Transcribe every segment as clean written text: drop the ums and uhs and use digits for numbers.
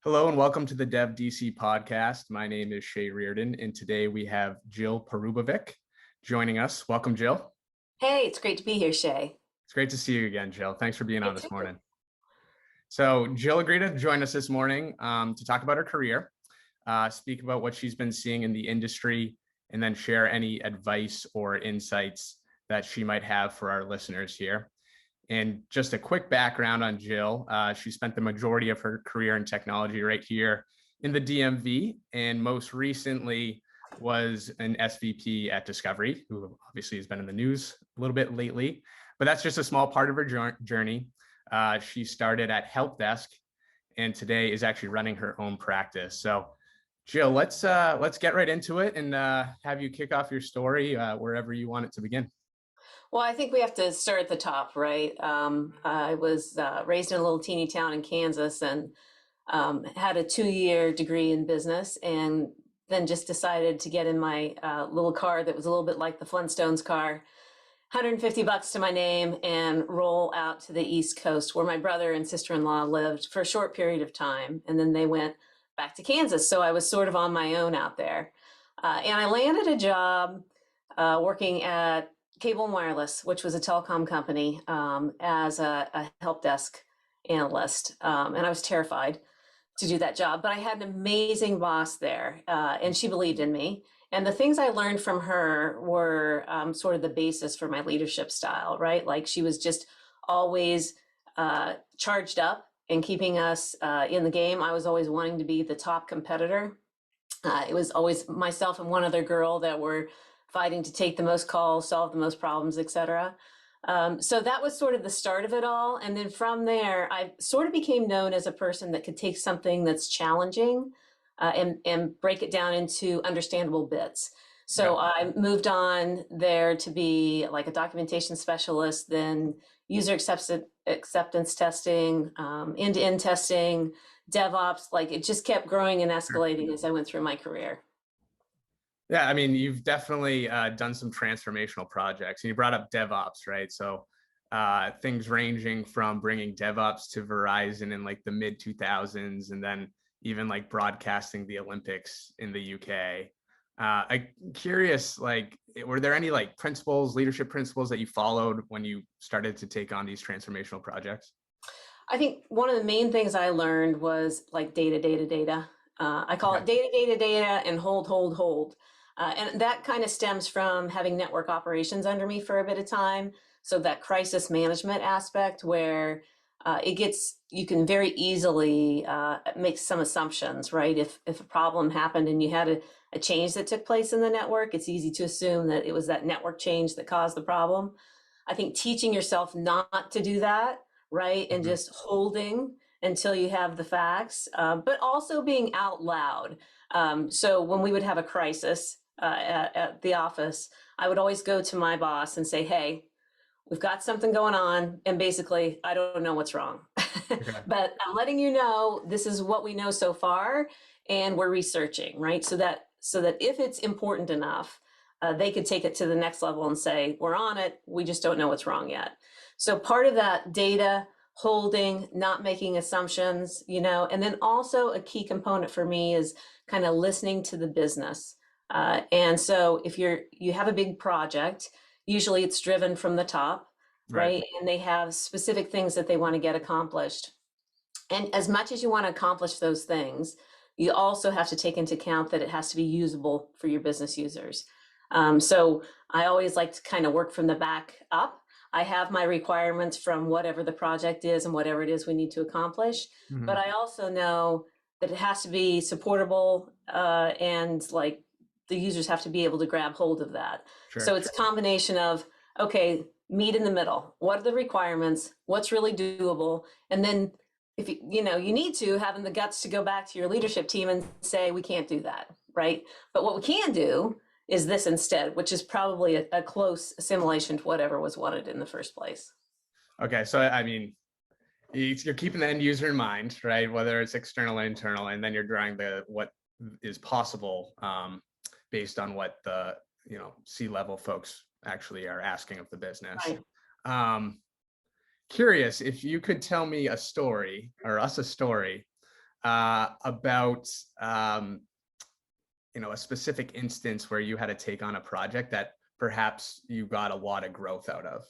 Hello and welcome to the DevDC podcast. My name is Shay Reardon, and today we have Jill Porubovic joining us. Welcome, Jill. Hey, it's great to be here, Shay. It's great to see you again, Jill. Thanks for being on Me this too. morning. So Jill agreed to join us this morning to talk about her career, speak about what she's been seeing in the industry, and then share any advice or insights that she might have for our listeners here. And just a quick background on Jill. She spent the majority of her career in technology right here in the DMV, and most recently was an SVP at Discovery, who obviously has been in the news a little bit lately, but that's just a small part of her journey. She started at Help Desk and today is actually running her own practice. So Jill, let's get right into it and have you kick off your story wherever you want it to begin. Well, I think we have to start at the top, right? I was raised in a little teeny town in Kansas and had a 2-year degree in business, and then just decided to get in my little car that was a little bit like the Flintstones car, $150 to my name, and roll out to the East Coast where my brother and sister-in-law lived for a short period of time. And then they went back to Kansas. So I was sort of on my own out there. And I landed a job working at Cable and Wireless, which was a telecom company, as a help desk analyst. And I was terrified to do that job, but I had an amazing boss there, and she believed in me. And the things I learned from her were sort of the basis for my leadership style, right? Like she was just always charged up and keeping us in the game. I was always wanting to be the top competitor. It was always myself and one other girl that were fighting to take the most calls, solve the most problems, etc. So that was sort of the start of it all. And then from there, I sort of became known as a person that could take something that's challenging and break it down into understandable bits. So yeah. I moved on there to be like a documentation specialist, then user acceptance testing, end-to-end testing, DevOps. Like it just kept growing and escalating as I went through my career. Yeah, I mean, you've definitely done some transformational projects, and you brought up DevOps, right? So things ranging from bringing DevOps to Verizon in like the mid 2000s, and then even like broadcasting the Olympics in the UK. I'm curious, like, were there any like principles, leadership principles that you followed when you started to take on these transformational projects? I think one of the main things I learned was like data. I call it data, and hold. And that kind of stems from having network operations under me for a bit of time. So that crisis management aspect where you can very easily make some assumptions, right? If a problem happened and you had a change that took place in the network, it's easy to assume that it was that network change that caused the problem. I think teaching yourself not to do that, right? And just holding until you have the facts, but also being out loud. So when we would have a crisis at the office, I would always go to my boss and say, hey, we've got something going on. And basically, I don't know what's wrong, but I'm letting you know, this is what we know so far. And we're researching, right? So that if it's important enough, they could take it to the next level and say, we're on it. We just don't know what's wrong yet. So part of that data, holding, not making assumptions, and then also a key component for me is kind of listening to the business. And so if you have a big project, usually it's driven from the top, right? And they have specific things that they want to get accomplished. And as much as you want to accomplish those things, you also have to take into account that it has to be usable for your business users. So I always like to kind of work from the back up. I have my requirements from whatever the project is and whatever it is we need to accomplish. But I also know that it has to be supportable and like the users have to be able to grab hold of that. So it's a combination of, okay, meet in the middle. What are the requirements? What's really doable? And then if you need to having the guts to go back to your leadership team and say, we can't do that, right? But what we can do is this instead, which is probably a close assimilation to whatever was wanted in the first place. Okay, so I mean, you're keeping the end user in mind, right? Whether it's external or internal, and then you're drawing what is possible based on what the C-level folks actually are asking of the business. Right. Curious if you could tell me a story or us a story about a specific instance where you had to take on a project that perhaps you got a lot of growth out of.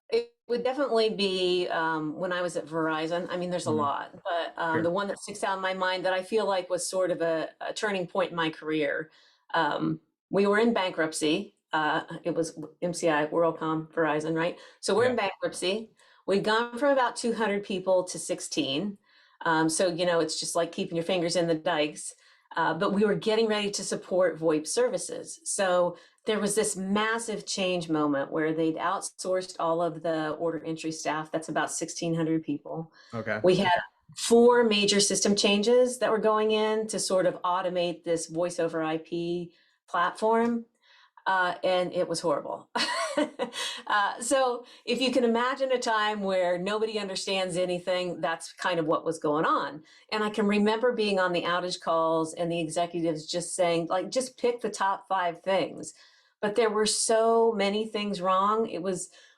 It would definitely be when I was at Verizon. I mean, there's a Mhm. lot, but the Sure. one that sticks out in my mind that I feel like was sort of a turning point in my career. We were in bankruptcy. It was MCI, WorldCom, Verizon, right? So we're Yeah. in bankruptcy. We'd gone from about 200 people to 16. So, it's just like keeping your fingers in the dikes. But we were getting ready to support VoIP services. So there was this massive change moment where they'd outsourced all of the order entry staff. That's about 1,600 people. Okay. We had 4 major system changes that were going in to sort of automate this voice over IP platform. And it was horrible. So if you can imagine a time where nobody understands anything, that's kind of what was going on. And I can remember being on the outage calls and the executives just saying, like, just pick the top 5 things. But there were so many things wrong.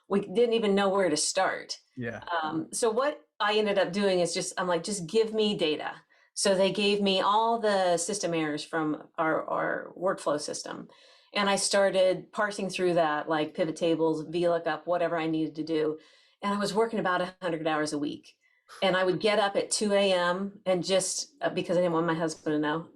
We didn't even know where to start. Yeah. So what I ended up doing is I'm like, just give me data. So they gave me all the system errors from our workflow system. And I started parsing through that, like pivot tables, VLOOKUP, whatever I needed to do. And I was working about 100 hours a week. And I would get up at 2 a.m. and just because I didn't want my husband to know.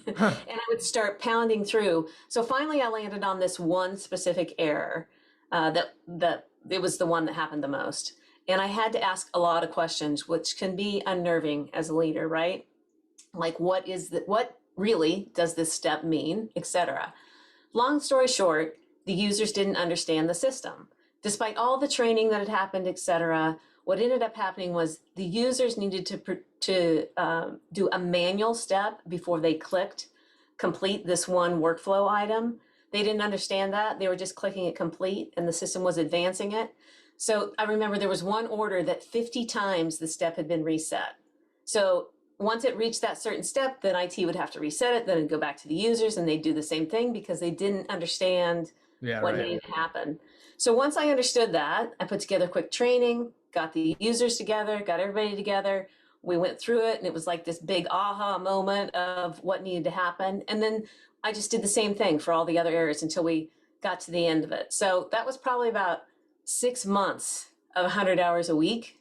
And I would start pounding through. So finally, I landed on this one specific error that it was the one that happened the most. And I had to ask a lot of questions, which can be unnerving as a leader, right? Like, what really does this step mean, et cetera. Long story short, the users didn't understand the system. Despite all the training that had happened, et cetera, what ended up happening was the users needed to do a manual step before they clicked complete this one workflow item. They didn't understand that. They were just clicking it complete and the system was advancing it. So I remember there was one order that 50 times the step had been reset. So once it reached that certain step, then IT would have to reset it, then it'd go back to the users and they'd do the same thing because they didn't understand Yeah. what Right. needed to happen. So once I understood that, I put together quick training, got the users together, got everybody together. We went through it and it was like this big aha moment of what needed to happen. And then I just did the same thing for all the other areas until we got to the end of it. So that was probably about 6 months of 100 hours a week,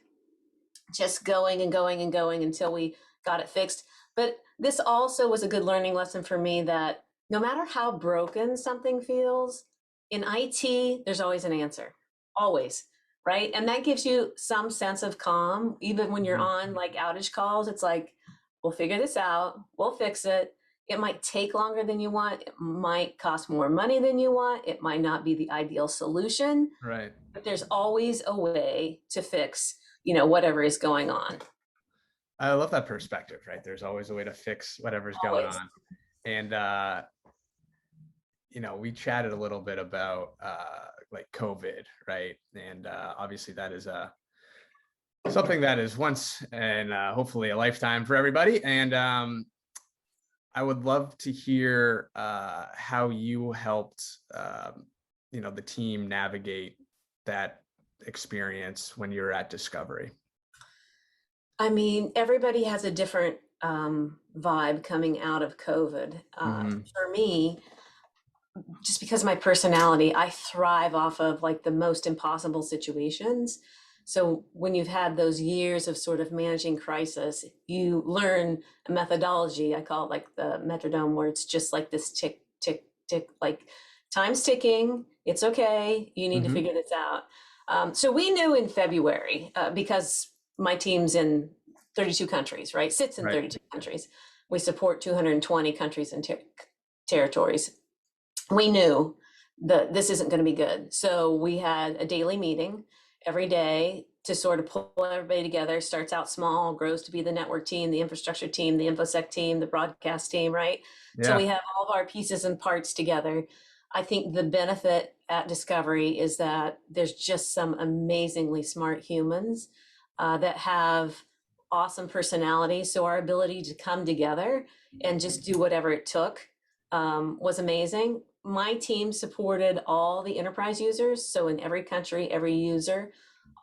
just going and going and going until we got it fixed. But this also was a good learning lesson for me that no matter how broken something feels, in IT, there's always an answer, always, right? And that gives you some sense of calm, even when you're on like outage calls. It's like, we'll figure this out, we'll fix it. It might take longer than you want. It might cost more money than you want. It might not be the ideal solution, Right. but there's always a way to fix, whatever is going on. I love that perspective, right? There's always a way to fix whatever's going Always. on. And, we chatted a little bit about like COVID, right? And obviously that is something that is once and hopefully a lifetime for everybody. And I would love to hear how you helped, the team navigate that experience when you were at Discovery. I mean, everybody has a different vibe coming out of COVID. For me, just because of my personality, I thrive off of like the most impossible situations. So when you've had those years of sort of managing crisis, you learn a methodology. I call it like the metrodome, where it's just like this tick, tick, tick, like time's ticking. It's okay. You need to figure this out. So we knew in February, because my team's in 32 countries, right? Sits in Right. 32 countries. We support 220 countries and territories. We knew that this isn't going to be good. So we had a daily meeting every day to sort of pull everybody together. Starts out small, grows to be the network team, the infrastructure team, the infosec team, the broadcast team, right? Yeah. So we have all of our pieces and parts together. I think the benefit at Discovery is that there's just some amazingly smart humans that have awesome personalities. So our ability to come together and just do whatever it took was amazing. My team supported all the enterprise users. So in every country, every user,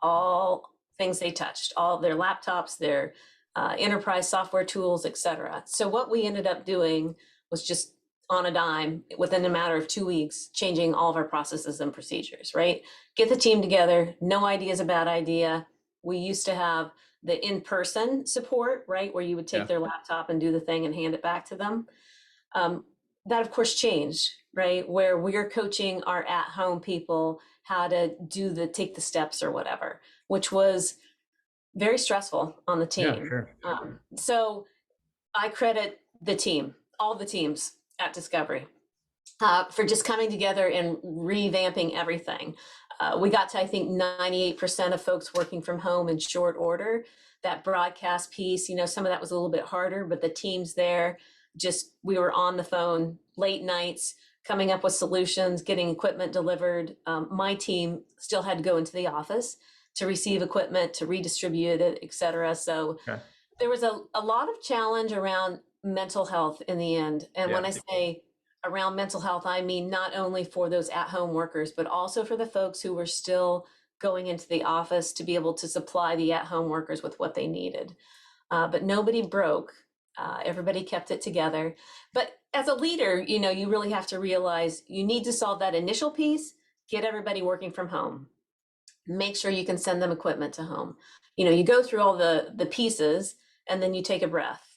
all things they touched, all their laptops, their enterprise software tools, et cetera. So what we ended up doing was just on a dime, within a matter of 2 weeks, changing all of our processes and procedures, right? Get the team together. No idea is a bad idea. We used to have the in-person support, right? Where you would take their laptop and do the thing and hand it back to them. That of course changed, right? Where we're coaching our at-home people how to take the steps or whatever, which was very stressful on the team. Yeah, sure. So I credit the team, all the teams at Discovery, for just coming together and revamping everything. We got to, I think, 98% of folks working from home in short order. That broadcast piece, some of that was a little bit harder, but the teams there, we were on the phone late nights, coming up with solutions, getting equipment delivered. My team still had to go into the office to receive equipment, to redistribute it, et cetera. So there was a lot of challenge around mental health in the end. And when I say around mental health, I mean not only for those at-home workers, but also for the folks who were still going into the office to be able to supply the at-home workers with what they needed. But nobody broke. Everybody kept it together. But as a leader, you really have to realize you need to solve that initial piece, get everybody working from home, make sure you can send them equipment to home. You go through all the pieces and then you take a breath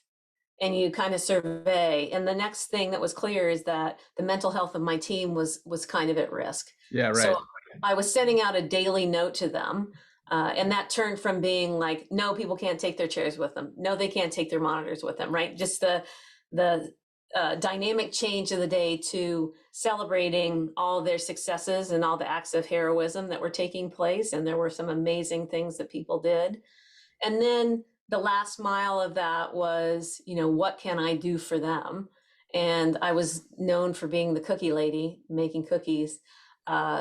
and you kind of survey. And the next thing that was clear is that the mental health of my team was kind of at risk. Yeah, right. So I was sending out a daily note to them. And that turned from being like, no, people can't take their chairs with them. No, they can't take their monitors with them, right? Just the dynamic change of the day to celebrating all their successes and all the acts of heroism that were taking place. And there were some amazing things that people did. And then the last mile of that was, what can I do for them? And I was known for being the cookie lady, making cookies.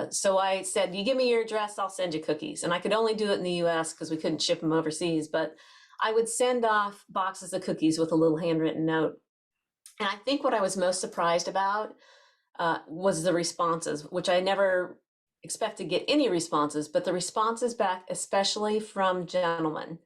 So I said, you give me your address, I'll send you cookies. And I could only do it in the US because we couldn't ship them overseas, but I would send off boxes of cookies with a little handwritten note. And I think what I was most surprised about was the responses, which I never expect to get any responses, but the responses back, especially from gentlemen,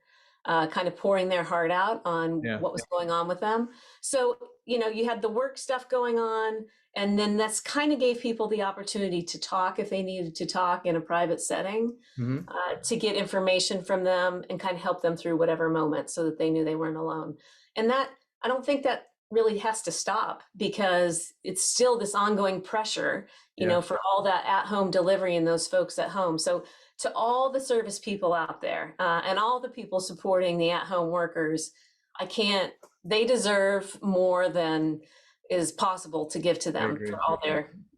kind of pouring their heart out on what was going on with them. So, you had the work stuff going on, and then that's kind of gave people the opportunity to talk if they needed to talk in a private setting, to get information from them and kind of help them through whatever moment so that they knew they weren't alone. And that, I don't think that really has to stop, because it's still this ongoing pressure, for all that at-home delivery and those folks at home. So to all the service people out there, and all the people supporting the at-home workers, they deserve more than is possible to give to them for all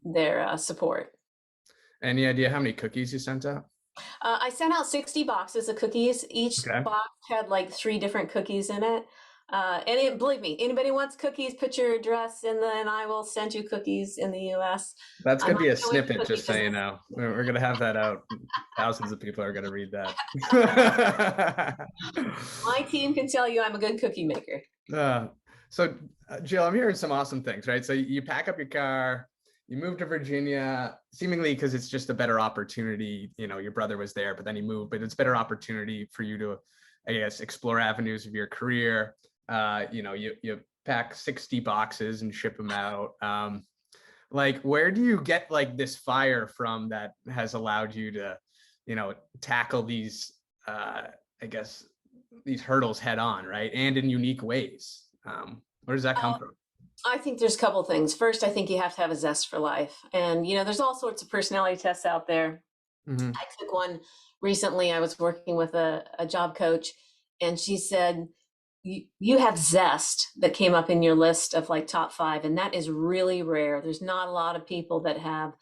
their support. Any idea how many cookies you sent out? I sent out 60 boxes of cookies. Each box had like 3 different cookies in it. And believe me, anybody wants cookies, put your address and then I will send you cookies in the US. That's going to be a snippet, just so you know. We're going to have that out. Thousands of people are going to read that. My team can tell you I'm a good cookie maker. So Jill, I'm hearing some awesome things, right? So you pack up your car, you move to Virginia, seemingly because it's just a better opportunity. Your brother was there, but then he moved, but it's a better opportunity for you to, I guess, explore avenues of your career. You pack 60 boxes and ship them out. Where do you get this fire from that has allowed you to, tackle these, I guess, these hurdles head on, right? And in unique ways. Where does that come from? I think there's a couple things. First, I think you have to have a zest for life. And, there's all sorts of personality tests out there. I took one recently. I was working with a job coach, and she said, you have zest that came up in your list of top 5. And that is really rare. There's not a lot of people that have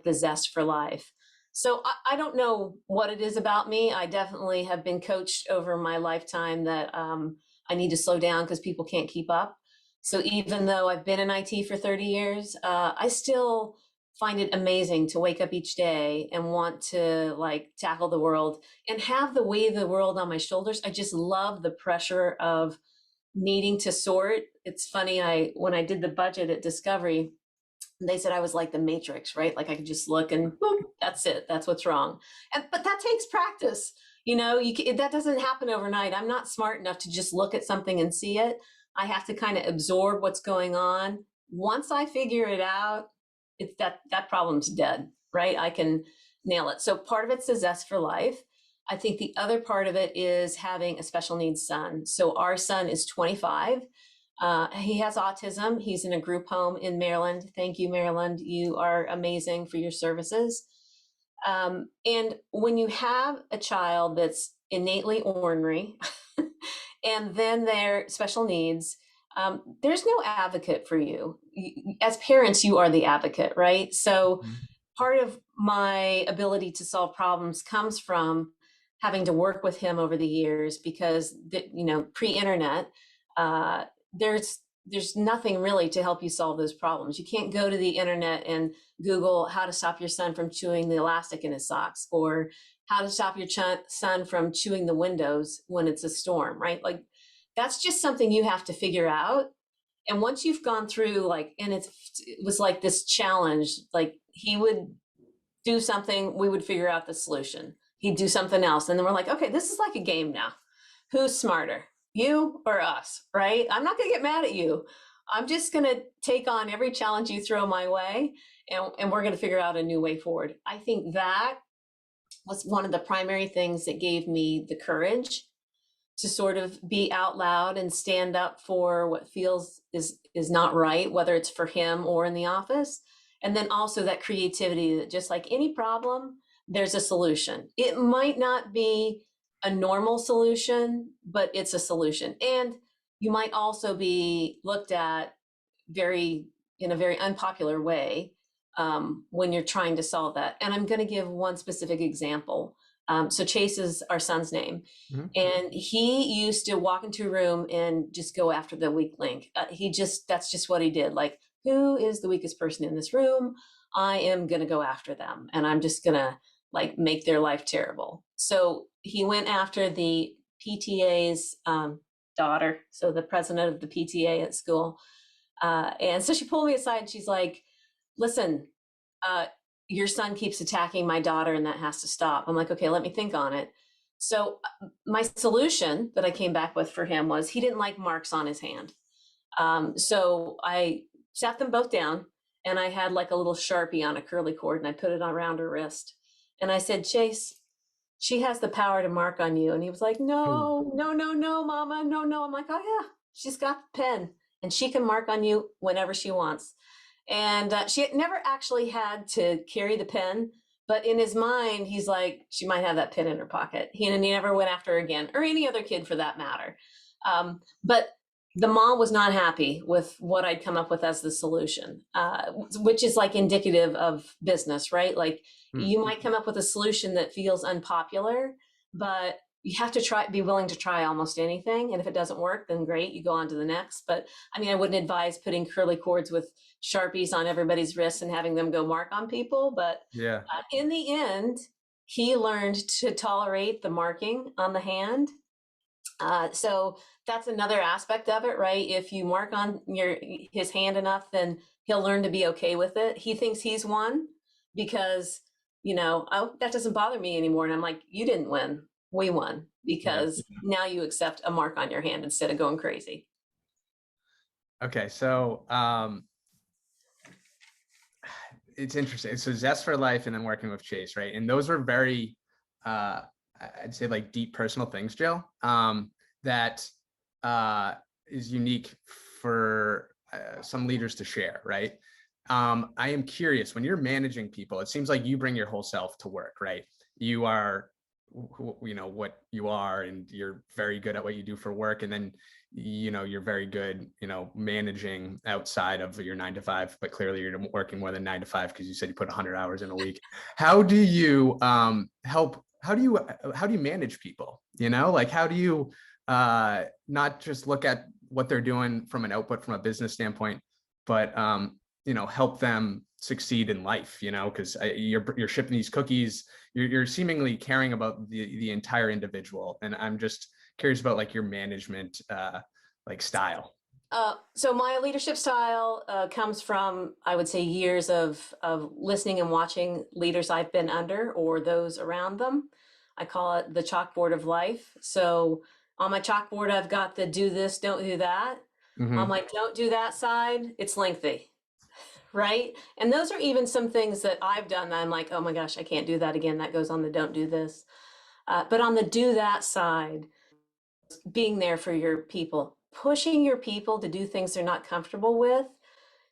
the zest for life. So I don't know what it is about me. I definitely have been coached over my lifetime that I need to slow down because people can't keep up. So even though I've been in IT for 30 years, I still find it amazing to wake up each day and want to tackle the world and have the weight of the world on my shoulders. I just love the pressure of needing to sort. It's funny, when I did the budget at Discovery, they said I was like the Matrix, right? I could just look and boom, that's it. That's what's wrong. But that takes practice. That doesn't happen overnight. I'm not smart enough to just look at something and see it. I have to kind of absorb what's going on. Once I figure it out, it's that problem's dead, right? I can nail it. So part of it's a zest for life. I think the other part of it is having a special needs son. So our son is 25. He has autism. He's in a group home in Maryland. Thank you, Maryland. You are amazing for your services. And when you have a child that's innately ornery and then they're special needs, there's no advocate for you. As parents, you are the advocate, right? So part of my ability to solve problems comes from having to work with him over the years because, pre-internet, there's nothing really to help you solve those problems. You can't go to the internet and Google how to stop your son from chewing the elastic in his socks, or how to stop your son from chewing the windows when it's a storm, right? Like, that's just something you have to figure out. And once you've gone through, and it was like this challenge, like he would do something, we would figure out the solution. He'd do something else. And then we're like, okay, this is like a game now. Who's smarter, you or us, right? I'm not going to get mad at you. I'm just going to take on every challenge you throw my way, and we're going to figure out a new way forward. I think that was one of the primary things that gave me the courage to sort of be out loud and stand up for what feels is not right, whether it's for him or in the office. And then also that creativity, that just like any problem, there's a solution. It might not be a normal solution, but it's a solution. And you might also be looked at in a very unpopular way when you're trying to solve that. And I'm going to give one specific example. So Chase is our son's name. Mm-hmm. And he used to walk into a room and just go after the weak link. That's just what he did. Like, who is the weakest person in this room? I am going to go after them. And I'm just going to make their life terrible. So he went after the PTA's daughter. So the president of the PTA at school. And so she pulled me aside and she's like, listen, your son keeps attacking my daughter and that has to stop. I'm like, okay, let me think on it. So my solution that I came back with for him was he didn't like marks on his hand. So I sat them both down and I had like a little Sharpie on a curly cord and I put it around her wrist. And I said, Chase, she has the power to mark on you. And he was like, no, mama, no. I'm like, oh yeah, she's got the pen and she can mark on you whenever she wants. And she never actually had to carry the pen, but in his mind, he's like, she might have that pen in her pocket. He never went after her again, or any other kid for that matter. But the mom was not happy with what I'd come up with as the solution, which is like indicative of business, right? Like you might come up with a solution that feels unpopular, but you have to be willing to try almost anything. And if it doesn't work, then great, you go on to the next. But I mean, I wouldn't advise putting curly cords with Sharpies on everybody's wrists and having them go mark on people. But yeah, in the end, he learned to tolerate the marking on the hand. So that's another aspect of it, right? If you mark on his hand enough, then he'll learn to be okay with it. He thinks he's won because, oh, that doesn't bother me anymore. And I'm like, you didn't win. We won because now you accept a mark on your hand instead of going crazy. Okay. So, it's interesting. So Zest for Life and then working with Chase, right? And those were very, I'd say like deep personal things, Jill, that is unique for some leaders to share, right? I am curious, when you're managing people, it seems like you bring your whole self to work, right? You are, what you are, and you're very good at what you do for work. And then, you're very good, managing outside of your 9 to 5, but clearly you're working more than 9 to 5 because you said you put 100 hours in a week. How do you help? How do you manage people? Like, how do you not just look at what they're doing from an output from a business standpoint, but help them succeed in life, because you're shipping these cookies, you're seemingly caring about the entire individual. And I'm just curious about like your management style. So my leadership style comes from, I would say, years of listening and watching leaders I've been under or those around them. I call it the chalkboard of life. So on my chalkboard, I've got the do this, don't do that. On my don't do that side, it's lengthy, right? And those are even some things that I've done that I'm like, oh my gosh, I can't do that again. That goes on the don't do this. But on the do that side, being there for your people, pushing your people to do things they're not comfortable with.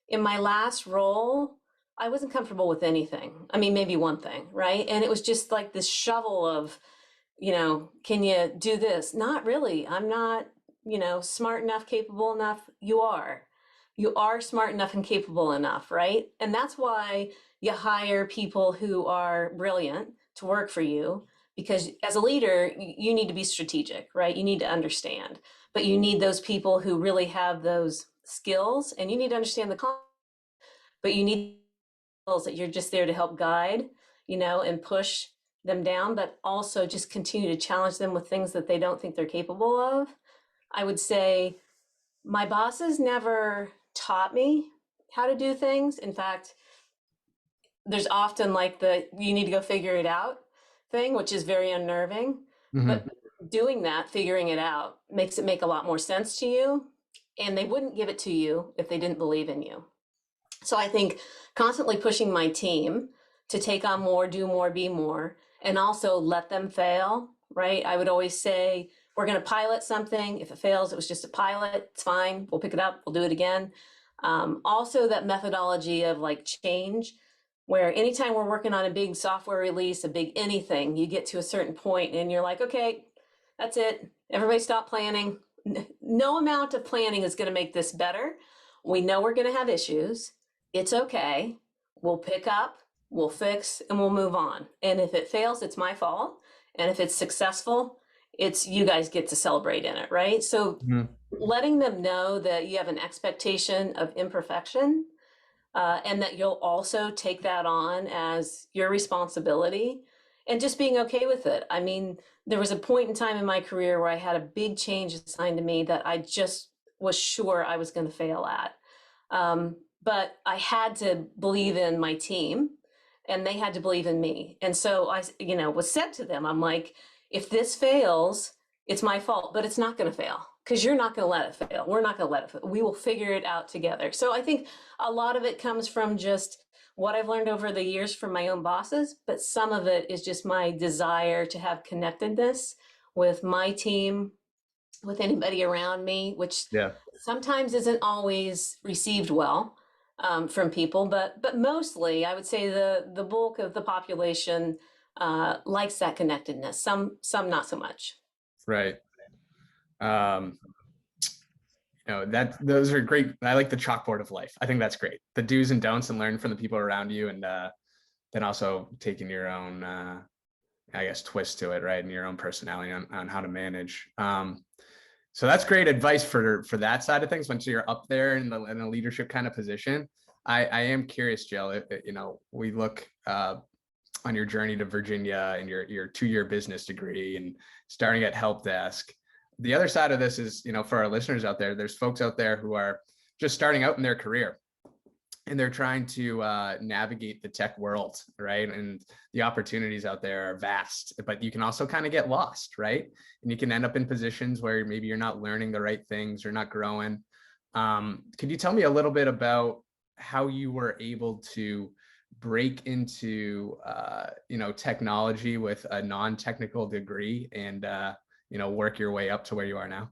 In my last role, I wasn't comfortable with anything. I mean, maybe one thing, right? And it was just like this shovel of, can you do this? Not really. I'm not, smart enough, capable enough. You are. You are smart enough and capable enough, right? And that's why you hire people who are brilliant to work for you, because as a leader, you need to be strategic, right? You need to understand, but you need those people who really have those skills, and you need to understand but you need skills that you're just there to help guide, and push them down, but also just continue to challenge them with things that they don't think they're capable of. I would say my bosses never taught me how to do things. In fact, there's often like you need to go figure it out thing, which is very unnerving. But doing that, figuring it out, makes it make a lot more sense to you. And they wouldn't give it to you if they didn't believe in you. So I think constantly pushing my team to take on more, do more, be more, and also let them fail, right? I would always say, we're going to pilot something. If it fails, it was just a pilot. It's fine. We'll pick it up. We'll do it again. Also, that methodology of like change, where anytime we're working on a big software release, a big anything, you get to a certain point and you're like, okay, that's it. Everybody stop planning. No amount of planning is going to make this better. We know we're going to have issues. It's okay. We'll pick up, we'll fix, and we'll move on. And if it fails, it's my fault. And if it's successful, it's you guys get to celebrate in it, right? So letting them know that you have an expectation of imperfection, and that you'll also take that on as your responsibility, and just being okay with it. I mean, there was a point in time in my career where I had a big change assigned to me that I just was sure I was going to fail at. But I had to believe in my team, and they had to believe in me. And so I, was said to them, I'm like, if this fails, it's my fault, but it's not going to fail because you're not going to let it fail. We're not going to let it fail. We will figure it out together. So I think a lot of it comes from just what I've learned over the years from my own bosses, but some of it is just my desire to have connectedness with my team, with anybody around me, which sometimes isn't always received well from people, but mostly I would say the bulk of the population likes that connectedness. Some not so much. Right. Those are great. I like the chalkboard of life. I think that's great. The do's and don'ts, and learn from the people around you, and then also taking your own, I guess, twist to it, right, and your own personality on how to manage. So that's great advice for that side of things. Once you're up there in a leadership kind of position, I am curious, Jill. If, we look on your journey to Virginia and your 2-year business degree and starting at help desk. The other side of this is, for our listeners out there, there's folks out there who are just starting out in their career, and they're trying to navigate the tech world, right? And the opportunities out there are vast, but you can also kind of get lost, right? And you can end up in positions where maybe you're not learning the right things or not growing. Could you tell me a little bit about how you were able to break into, technology with a non-technical degree and, work your way up to where you are now?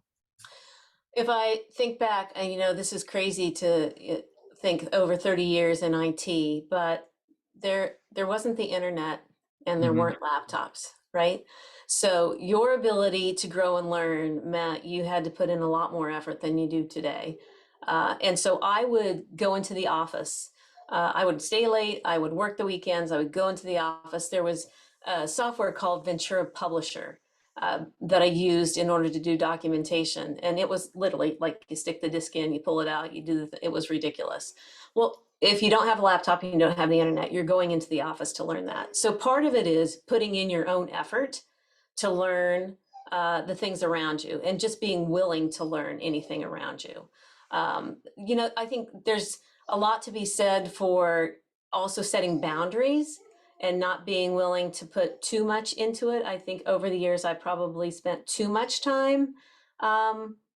If I think back, and this is crazy to think over 30 years in IT, but there wasn't the internet and there weren't laptops, right? So your ability to grow and learn meant you had to put in a lot more effort than you do today. And so I would go into the office. I would stay late. I would work the weekends. I would go into the office. There was a software called Ventura Publisher that I used in order to do documentation. And it was literally like you stick the disk in, you pull it out, you do it was ridiculous. Well, if you don't have a laptop and you don't have the internet, you're going into the office to learn that. So part of it is putting in your own effort to learn the things around you and just being willing to learn anything around you. I think there's a lot to be said for also setting boundaries and not being willing to put too much into it. I think over the years, I probably spent too much time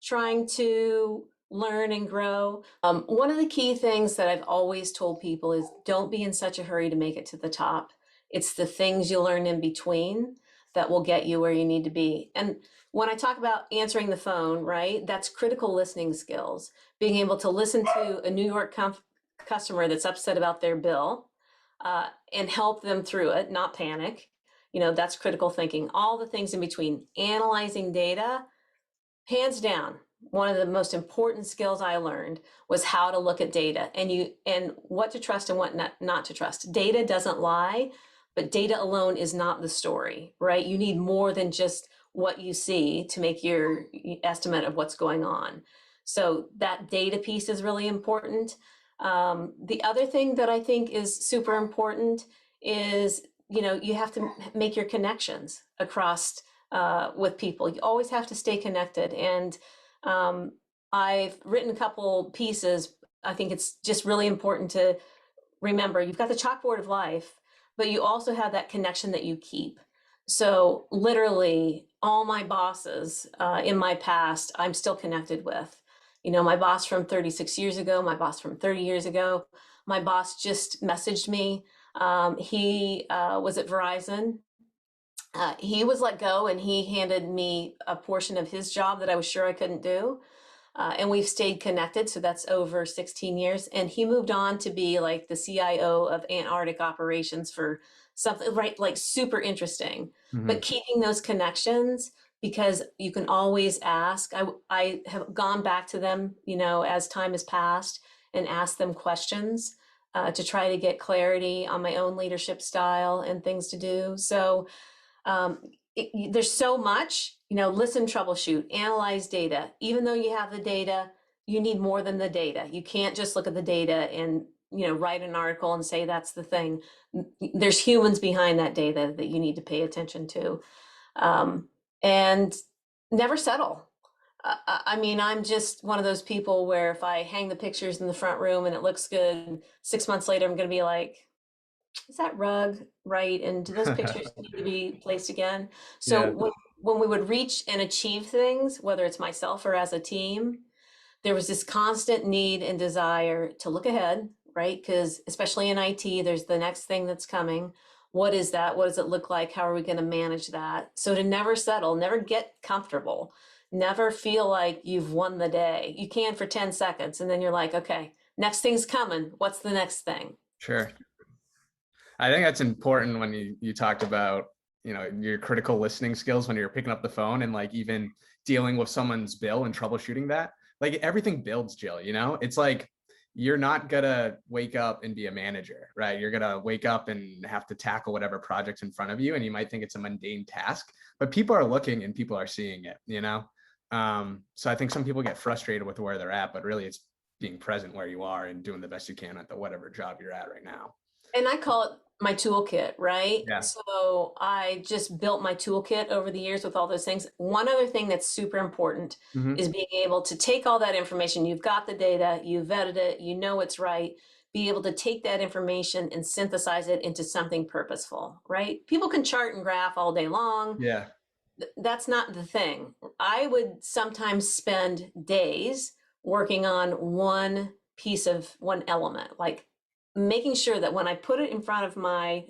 trying to learn and grow. One of the key things that I've always told people is don't be in such a hurry to make it to the top. It's the things you learn in between that will get you where you need to be. And when I talk about answering the phone, right, that's critical listening skills. Being able to listen to a New York customer that's upset about their bill and help them through it, not panic. That's critical thinking. All the things in between. Analyzing data, hands down, one of the most important skills I learned was how to look at data and what to trust and what not to trust. Data doesn't lie, but data alone is not the story, right? You need more than just what you see to make your estimate of what's going on. So that data piece is really important. The other thing that I think is super important is, you have to make your connections across with people. You always have to stay connected. And I've written a couple pieces. I think it's just really important to remember you've got the chalkboard of life, but you also have that connection that you keep. So literally all my bosses in my past, I'm still connected with. My boss from 36 years ago, my boss from 30 years ago, my boss just messaged me. He was at Verizon. He was let go and he handed me a portion of his job that I was sure I couldn't do. And we've stayed connected. So that's over 16 years. And he moved on to be like the CIO of Antarctic operations for something, right? Like super interesting. Mm-hmm. But keeping those connections, because you can always ask. I have gone back to them, as time has passed and asked them questions to try to get clarity on my own leadership style and things to do. So there's so much, listen, troubleshoot, analyze data. Even though you have the data, you need more than the data. You can't just look at the data and, write an article and say that's the thing. There's humans behind that data that you need to pay attention to. And never settle. I'm just one of those people where if I hang the pictures in the front room and it looks good, 6 months later, I'm going to be like, is that rug right? And do those pictures need to be placed again? So Yeah. when we would reach and achieve things, whether it's myself or as a team, there was this constant need and desire to look ahead, right? Because especially in IT, there's the next thing that's coming. What is that? What does it look like? How are we going to manage that? So to never settle, never get comfortable, never feel like you've won the day. You can for 10 seconds, and then you're like, okay, next thing's coming. What's the next thing? Sure. I think that's important when you talked about, your critical listening skills when you're picking up the phone and like even dealing with someone's bill and troubleshooting that. Like everything builds, Jill, it's like you're not gonna wake up and be a manager, right? You're gonna wake up and have to tackle whatever project's in front of you, and you might think it's a mundane task, but people are looking and people are seeing it, So I think some people get frustrated with where they're at, but really it's being present where you are and doing the best you can at the whatever job you're at right now. And I call it my toolkit, right? Yeah. So I just built my toolkit over the years with all those things. One other thing that's super important Mm-hmm. is being able to take all that information. You've got the data, you vetted it, you know it's right. Be able to take that information and synthesize it into something purposeful, right? People can chart and graph all day long. Yeah. That's not the thing. I would sometimes spend days working on one element, like making sure that when I put it in front of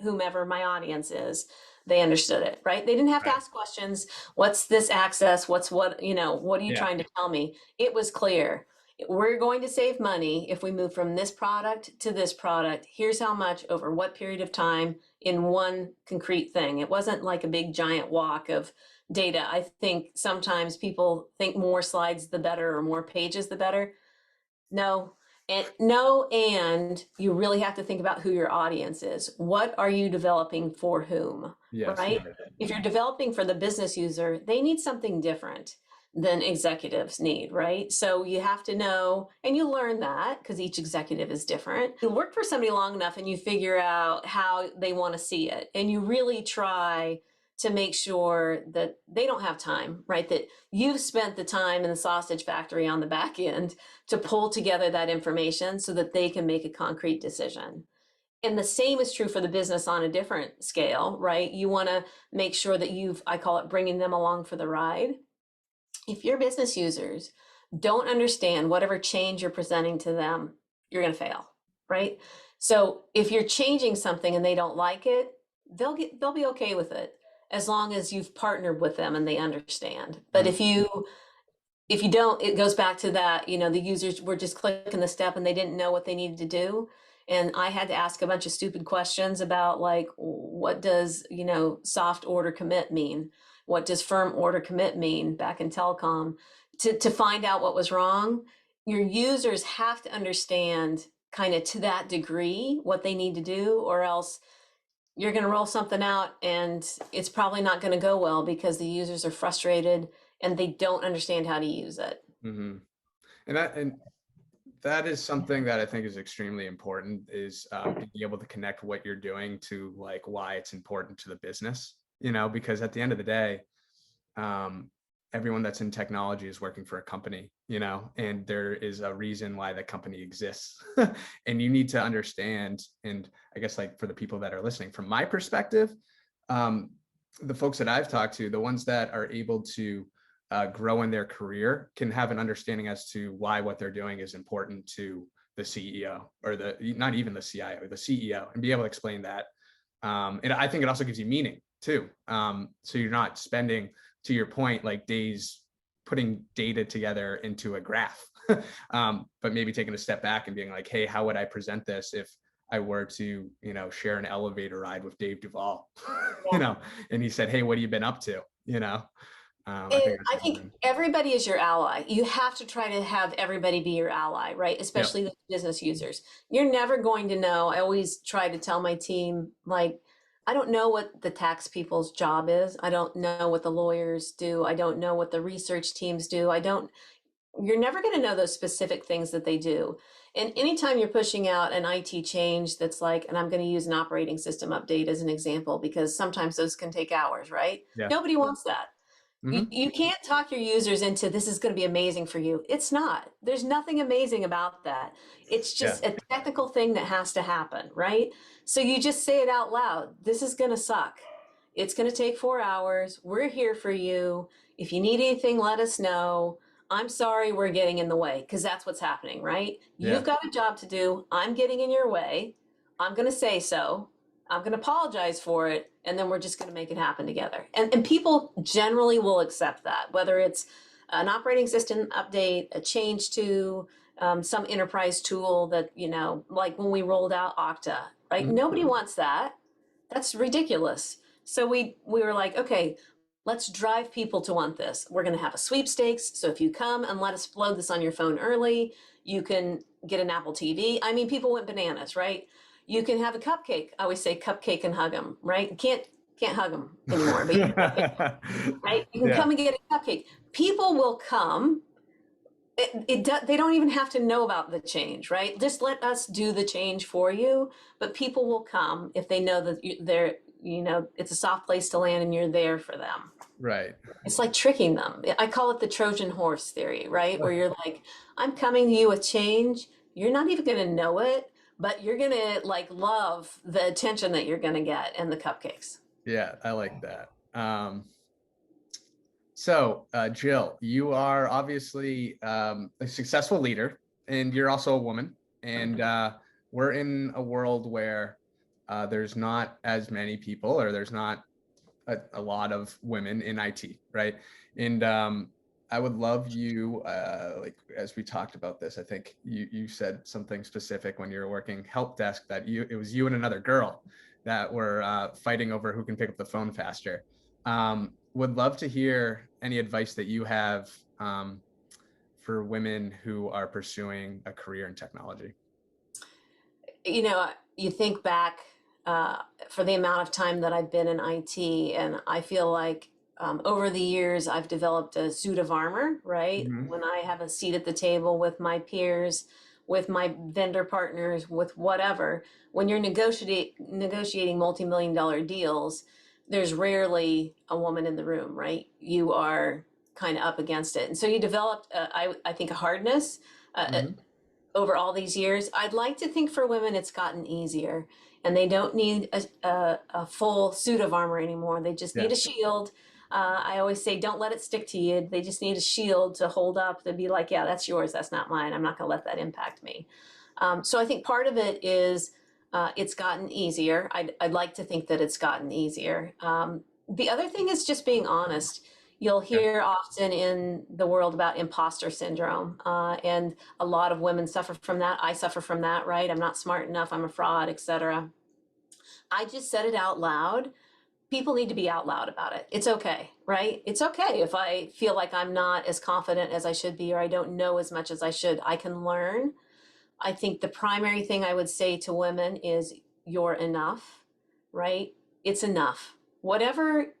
whomever my audience is, they understood it, right? They didn't have to ask questions. What's this access? What are you trying to tell me? It was clear. We're going to save money if we move from this product to this product. Here's how much over what period of time in one concrete thing. It wasn't like a big giant walk of data. I think sometimes people think more slides the better or more pages the better. No, and you really have to think about who your audience is. What are you developing for whom? Yes. Right? If you're developing for the business user, they need something different than executives need, right? So you have to know, and you learn that because each executive is different. You work for somebody long enough and you figure out how they want to see it. And you really try to make sure that they don't have time, right? That you've spent the time in the sausage factory on the back end to pull together that information so that they can make a concrete decision. And the same is true for the business on a different scale, right? You want to make sure that I call it bringing them along for the ride. If your business users don't understand whatever change you're presenting to them, you're going to fail, right? So if you're changing something and they don't like it, they'll be okay with it as long as you've partnered with them and they understand. But if you don't, it goes back to that, the users were just clicking the step and they didn't know what they needed to do. And I had to ask a bunch of stupid questions about like, what does, soft order commit mean? What does firm order commit mean back in telecom to find out what was wrong? Your users have to understand kind of to that degree what they need to do, or else you're going to roll something out and it's probably not going to go well because the users are frustrated and they don't understand how to use it. Mm-hmm. And that is something that I think is extremely important, is being able to connect what you're doing to like why it's important to the business, because at the end of the day, everyone that's in technology is working for a company, and there is a reason why the company exists. And you need to understand, and I guess like for the people that are listening, from my perspective, the folks that I've talked to, the ones that are able to grow in their career can have an understanding as to why what they're doing is important to the CEO, or not even the CIO, the CEO, and be able to explain that. And I think it also gives you meaning too. So you're not spending, to your point, like days putting data together into a graph, but maybe taking a step back and being like, hey, how would I present this if I were to, share an elevator ride with Dave Duvall, Yeah. and he said, hey, what have you been up to? I think everybody is your ally. You have to try to have everybody be your ally, right? Yep. Especially the business users. You're never going to know. I always try to tell my team, like, I don't know what the tax people's job is. I don't know what the lawyers do. I don't know what the research teams do. You're never going to know those specific things that they do. And anytime you're pushing out an IT change that's like, and I'm going to use an operating system update as an example, because sometimes those can take hours, right? Yeah. Nobody wants that. Mm-hmm. You can't talk your users into this is going to be amazing for you. It's not. There's nothing amazing about that. It's Yeah. just a technical thing that has to happen, right? So you just say it out loud. This is going to suck. It's going to take 4 hours. We're here for you. If you need anything, let us know. I'm sorry we're getting in the way, because that's what's happening, right? Yeah. You've got a job to do. I'm getting in your way. I'm going to say so. I'm going to apologize for it, and then we're just going to make it happen together. And people generally will accept that, whether it's an operating system update, a change to some enterprise tool that, like when we rolled out Okta, right? Mm-hmm. Nobody wants that. That's ridiculous. So we were like, okay, let's drive people to want this. We're going to have a sweepstakes. So if you come and let us load this on your phone early, you can get an Apple TV. I mean, people went bananas, right? You can have a cupcake. I always say cupcake and hug them, right? Can't hug them anymore, but right? You can Yeah. come and get a cupcake. People will come. They don't even have to know about the change, right? Just let us do the change for you. But people will come if they know that it's a soft place to land and you're there for them. Right. It's like tricking them. I call it the Trojan horse theory, right? Where you're like, I'm coming to you with change. You're not even going to know it, but you're going to like love the attention that you're going to get and the cupcakes. Yeah, I like that. So, Jill, you are obviously a successful leader, and you're also a woman. And we're in a world where there's not as many people, or there's not a lot of women in IT, right? And I would love you, like as we talked about this, I think you said something specific when you were working help desk, that it was you and another girl that were fighting over who can pick up the phone faster. Would love to hear any advice that you have for women who are pursuing a career in technology. You think back for the amount of time that I've been in IT, and I feel like over the years I've developed a suit of armor, right? Mm-hmm. When I have a seat at the table with my peers, with my vendor partners, with whatever, when you're negotiating multi-million dollar deals, there's rarely a woman in the room, right? You are kind of up against it. And so you developed, I think, a hardness, Mm-hmm. over all these years. I'd like to think for women it's gotten easier, and they don't need a full suit of armor anymore. They just Yeah. need a shield. I always say, don't let it stick to you. They just need a shield to hold up, to be like, yeah, that's yours, that's not mine. I'm not going to let that impact me. So I think part of it is it's gotten easier. I'd like to think that it's gotten easier. The other thing is just being honest. You'll Yeah. hear often in the world about imposter syndrome, and a lot of women suffer from that. I suffer from that, right? I'm not smart enough, I'm a fraud, etc. I just said it out loud. People need to be out loud about it. It's okay, right? It's okay if I feel like I'm not as confident as I should be, or I don't know as much as I should. I can learn. I think the primary thing I would say to women is you're enough, right? It's enough. Whatever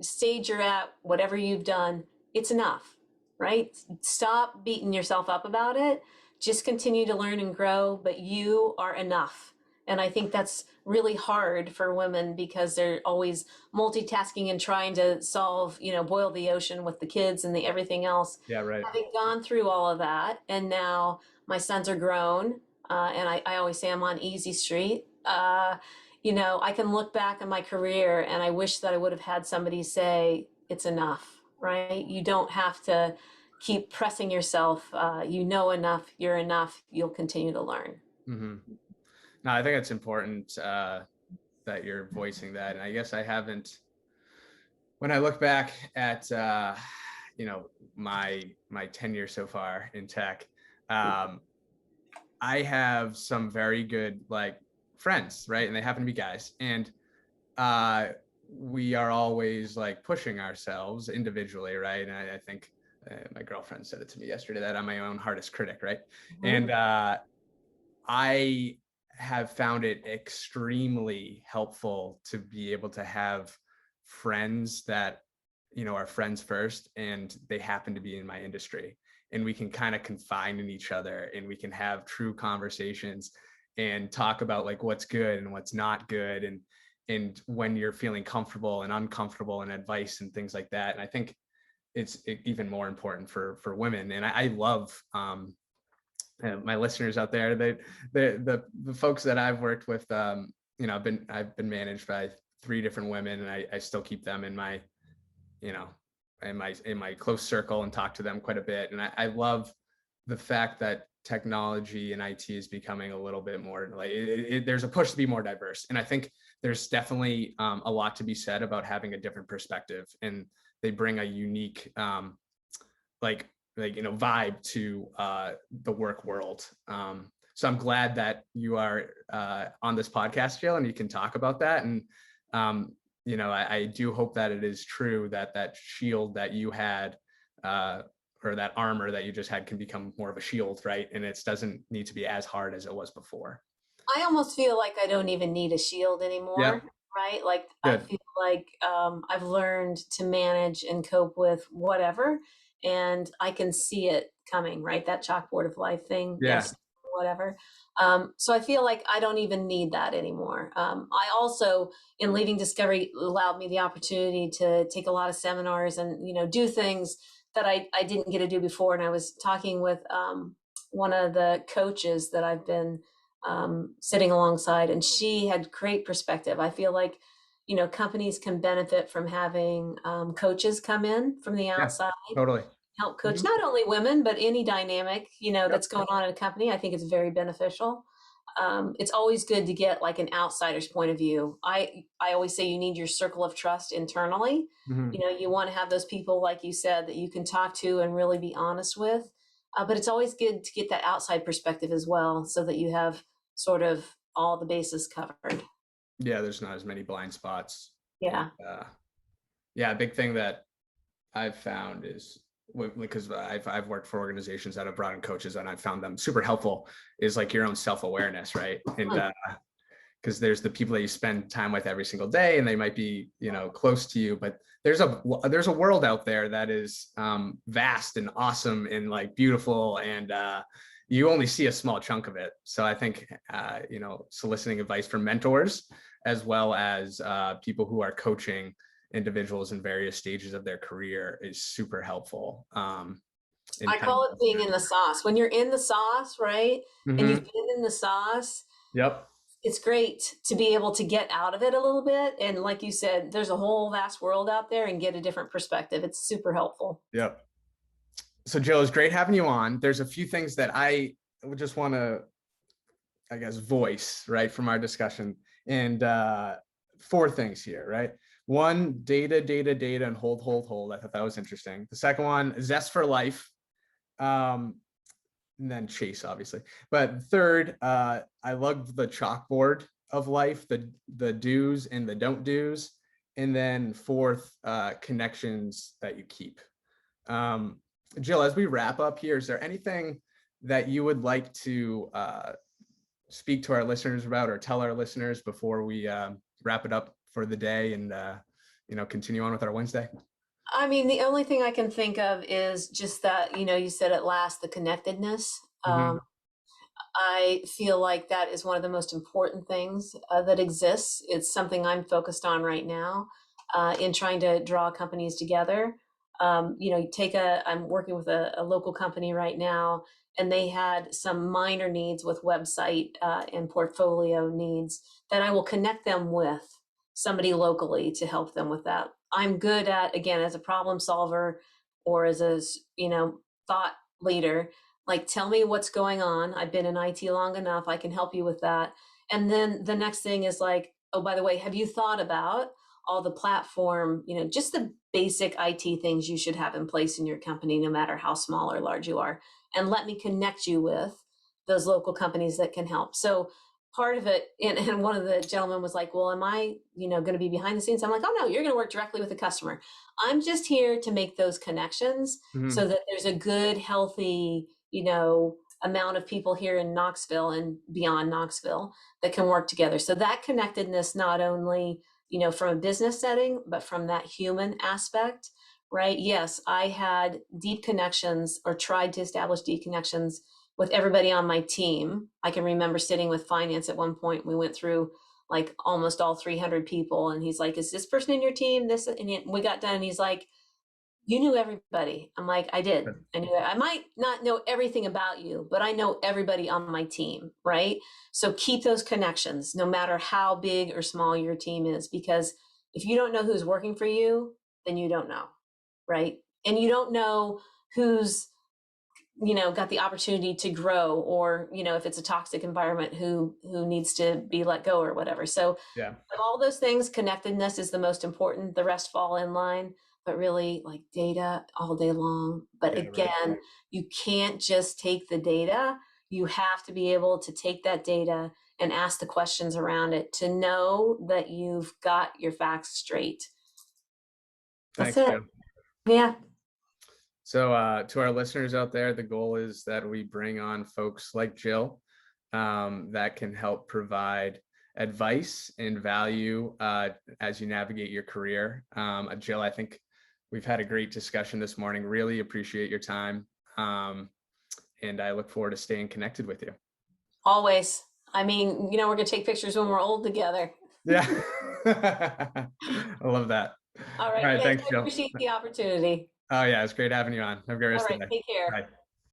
stage you're at, whatever you've done, it's enough, right? Stop beating yourself up about it. Just continue to learn and grow, but you are enough. And I think that's really hard for women because they're always multitasking and trying to solve, boil the ocean with the kids and the everything else. Yeah. Right. Having gone through all of that, and now my sons are grown, and I always say I'm on easy street. I can look back on my career and I wish that I would have had somebody say, it's enough, right? You don't have to keep pressing yourself. You know enough, you're enough, you'll continue to learn. Mm-hmm. No, I think it's important that you're voicing that. And I guess I haven't, when I look back at, my tenure so far in tech, I have some very good like friends, right? And they happen to be guys. And we are always like pushing ourselves individually, right? And I think my girlfriend said it to me yesterday that I'm my own hardest critic, right? Mm-hmm. And I have found it extremely helpful to be able to have friends that, are friends first, and they happen to be in my industry, and we can kind of confide in each other, and we can have true conversations and talk about like what's good and what's not good, and when you're feeling comfortable and uncomfortable, and advice and things like that. And I think it's even more important for women. And I love my listeners out there, the folks that I've worked with, I've been managed by 3 different women, and I still keep them in my, in my close circle, and talk to them quite a bit. And I love the fact that technology and IT is becoming a little bit more like there's a push to be more diverse. And I think there's definitely a lot to be said about having a different perspective, and they bring a unique vibe to the work world. So I'm glad that you are on this podcast, Jill, and you can talk about that. And I do hope that it is true that that shield that you had, or that armor that you just had, can become more of a shield, right? And it doesn't need to be as hard as it was before. I almost feel like I don't even need a shield anymore, Yep. right? Like I Good. feel like I've learned to manage and cope with whatever, and I can see it coming, right? That chalkboard of life thing, Yeah. yes, whatever. So I feel like I don't even need that anymore. I also, in leaving Discovery, allowed me the opportunity to take a lot of seminars and do things that I didn't get to do before. And I was talking with one of the coaches that I've been sitting alongside, and she had great perspective. I feel like, companies can benefit from having coaches come in from the Yeah. outside, Totally. help coach Mhm. not only women, but any dynamic, Yep. that's going on in a company. I think it's very beneficial. It's always good to get like an outsider's point of view. I always say you need your circle of trust internally. Mhm. You want to have those people, like you said, that you can talk to and really be honest with. But it's always good to get that outside perspective as well, so that you have sort of all the bases covered. Yeah, there's not as many blind spots. And Yeah. yeah, a big thing that I've found is, because I've worked for organizations that have brought in coaches, and I've found them super helpful, is like your own self-awareness, right? And because there's the people that you spend time with every single day, and they might be close to you, but there's a world out there that is vast and awesome and like beautiful, and you only see a small chunk of it. So I think soliciting advice from mentors, as well as people who are coaching individuals in various stages of their career, is super helpful. I call it being in the sauce. When you're in the sauce, right? And you've Mm-hmm. been in the sauce, Yep. it's great to be able to get out of it a little bit. And like you said, there's a whole vast world out there and get a different perspective. It's super helpful. Yep. So Jill, it's great having you on. There's a few things that I would just want to, I guess, voice, right, from our discussion. And four things here, right? One, data, data, data, and hold, hold, hold. I thought that was interesting. The second one, Zest for life. And then chase, obviously. But third, I love the chalkboard of life, the do's and the don't do's. And then fourth, connections that you keep. Jill, as we wrap up here, is there anything that you would like to speak to our listeners about or tell our listeners before we wrap it up for the day and continue on with our Wednesday? I mean, the only thing I can think of is just that, you said at last, the connectedness. Mm-hmm. I feel like that is one of the most important things that exists. It's something I'm focused on right now in trying to draw companies together. I'm working with a local company right now, and they had some minor needs with website and portfolio needs that I will connect them with somebody locally to help them with that. I'm good at, again, as a problem solver or as a, thought leader, like, tell me what's going on. I've been in IT long enough. I can help you with that. And then the next thing is like, oh, by the way, have you thought about all the platform, just the basic IT things you should have in place in your company, no matter how small or large you are, and let me connect you with those local companies that can help. So part of it, and one of the gentlemen was like, well, am I, going to be behind the scenes? I'm like, oh no, you're going to work directly with the customer. I'm just here to make those connections so that there's a good, healthy, amount of people here in Knoxville and beyond Knoxville that can work together. So that connectedness, not only, from a business setting, but from that human aspect, right? Yes, I had deep connections or tried to establish deep connections with everybody on my team. I can remember sitting with finance at one point. We went through like almost all 300 people. And he's like, is this person in your team? And we got done. And he's like, you knew everybody. I'm like, I did. I knew it. I might not know everything about you, but I know everybody on my team, right? So keep those connections, no matter how big or small your team is, because if you don't know who's working for you, then you don't know, right? And you don't know who's got the opportunity to grow, or if it's a toxic environment, who needs to be let go or whatever. So Yeah. of all those things, connectedness is the most important. The rest fall in line, but really, like, data all day long. But again, right, you can't just take the data. You have to be able to take that data and ask the questions around it to know that you've got your facts straight. Thanks, That's it. Joe. Yeah. So to our listeners out there, the goal is that we bring on folks like Jill that can help provide advice and value as you navigate your career. Jill, I think we've had a great discussion this morning. Really appreciate your time. And I look forward to staying connected with you. Always. I mean, we're going to take pictures when we're old together. Yeah. I love that. All right. Thanks, Jill. I appreciate the opportunity. Oh yeah, it's great having you on. Have a great rest of the day. Take care. Bye.